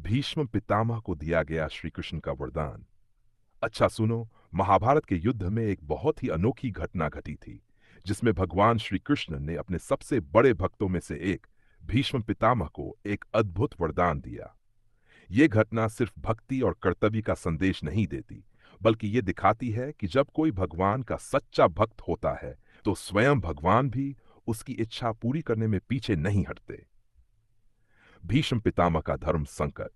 भीष्म पितामह को दिया गया श्री कृष्ण का वरदान। अच्छा सुनो, महाभारत के युद्ध में एक बहुत ही अनोखी घटना घटी थी, जिसमें भगवान श्री कृष्ण ने अपने सबसे बड़े भक्तों में से एक भीष्म पितामह को एक अद्भुत वरदान दिया। ये घटना सिर्फ भक्ति और कर्तव्य का संदेश नहीं देती, बल्कि ये दिखाती है कि जब कोई भगवान का सच्चा भक्त होता है, तो स्वयं भगवान भी उसकी इच्छा पूरी करने में पीछे नहीं हटते। भीष्म पितामह का धर्म संकट।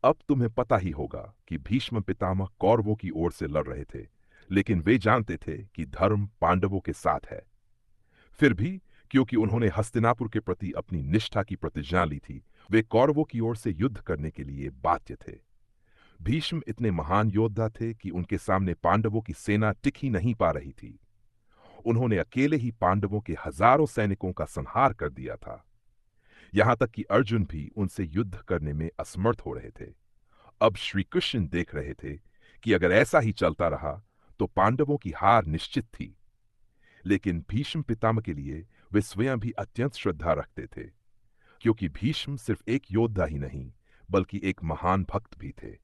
अब तुम्हें पता ही होगा कि भीष्म पितामह कौरवों की ओर से लड़ रहे थे, लेकिन वे जानते थे कि धर्म पांडवों के साथ है। फिर भी क्योंकि उन्होंने हस्तिनापुर के प्रति अपनी निष्ठा की प्रतिज्ञा ली थी, वे कौरवों की ओर से युद्ध करने के लिए बाध्य थे। भीष्म इतने महान योद्धा थे कि उनके सामने पांडवों की सेना टिक ही नहीं पा रही थी। उन्होंने अकेले ही पांडवों के हजारों सैनिकों का संहार कर दिया था। यहां तक कि अर्जुन भी उनसे युद्ध करने में असमर्थ हो रहे थे। अब श्री कृष्ण देख रहे थे कि अगर ऐसा ही चलता रहा तो पांडवों की हार निश्चित थी। लेकिन भीष्म पितामह के लिए वे स्वयं भी अत्यंत श्रद्धा रखते थे, क्योंकि भीष्म सिर्फ एक योद्धा ही नहीं, बल्कि एक महान भक्त भी थे।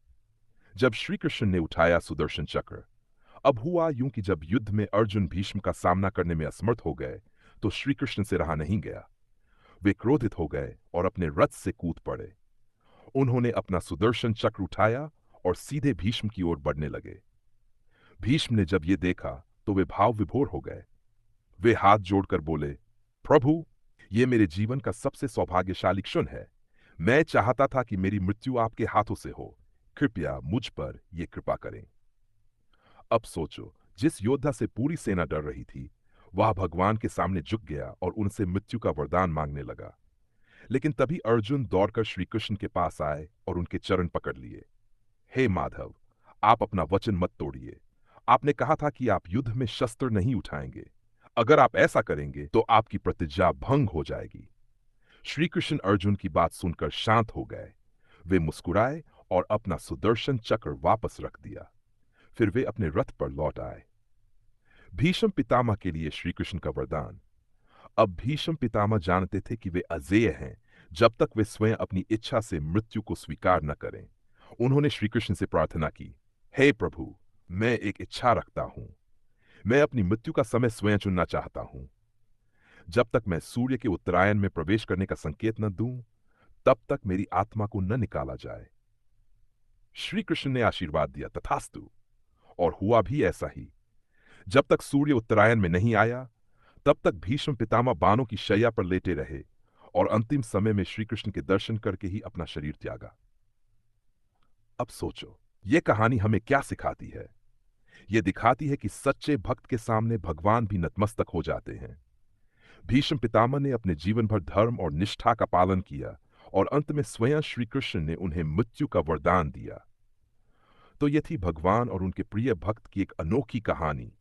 जब श्री कृष्ण ने उठाया सुदर्शन चक्र, अब हुआ यूं कि जब युद्ध में अर्जुन भीष्म का सामना करने में असमर्थ हो गए, तो श्री कृष्ण से रहा नहीं गया। वे क्रोधित हो गए और अपने रथ से कूद पड़े। उन्होंने अपना सुदर्शन चक्र उठाया और सीधे भीष्म की ओर बढ़ने लगे। भीष्म ने जब ये देखा तो वे भाव विभोर हो गए। वे हाथ जोड़कर बोले, प्रभु, ये मेरे जीवन का सबसे सौभाग्यशाली क्षण है। मैं चाहता था कि मेरी मृत्यु आपके हाथों से हो। कृपया मुझ पर ये कृपा करें। अब सोचो, जिस योद्धा से पूरी सेना डर रही थी, वह भगवान के सामने झुक गया और उनसे मृत्यु का वरदान मांगने लगा। लेकिन तभी अर्जुन दौड़कर श्री कृष्ण के पास आए और उनके चरण पकड़ लिए। हे माधव, आप अपना वचन मत तोड़िए। आपने कहा था कि आप युद्ध में शस्त्र नहीं उठाएंगे। अगर आप ऐसा करेंगे तो आपकी प्रतिज्ञा भंग हो जाएगी। श्री कृष्ण अर्जुन की बात सुनकर शांत हो गए। वे मुस्कुराए और अपना सुदर्शन चक्र वापस रख दिया। फिर वे अपने रथ पर लौट आए। भीष्म पितामह के लिए श्री कृष्ण का वरदान। अब भीष्म पितामह जानते थे कि वे अजेय हैं जब तक वे स्वयं अपनी इच्छा से मृत्यु को स्वीकार न करें। उन्होंने श्री कृष्ण से प्रार्थना की, हे प्रभु, मैं एक इच्छा रखता हूं। मैं अपनी मृत्यु का समय स्वयं चुनना चाहता हूं। जब तक मैं सूर्य के उत्तरायण में प्रवेश करने का संकेत न दूं, तब तक मेरी आत्मा को न निकाला जाए। श्री कृष्ण ने आशीर्वाद दिया, तथास्तु। और हुआ भी ऐसा ही। जब तक सूर्य उत्तरायण में नहीं आया, तब तक भीष्म पितामह बाणों की शैया पर लेटे रहे और अंतिम समय में श्री कृष्ण के दर्शन करके ही अपना शरीर त्यागा। अब सोचो, ये कहानी हमें क्या सिखाती है? ये दिखाती है कि सच्चे भक्त के सामने भगवान भी नतमस्तक हो जाते हैं। भीष्म पितामह ने अपने जीवन भर धर्म और निष्ठा का पालन किया और अंत में स्वयं श्री कृष्ण ने उन्हें मृत्यु का वरदान दिया। तो ये थी भगवान और उनके प्रिय भक्त की एक अनोखी कहानी।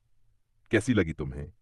कैसी लगी तुम्हें?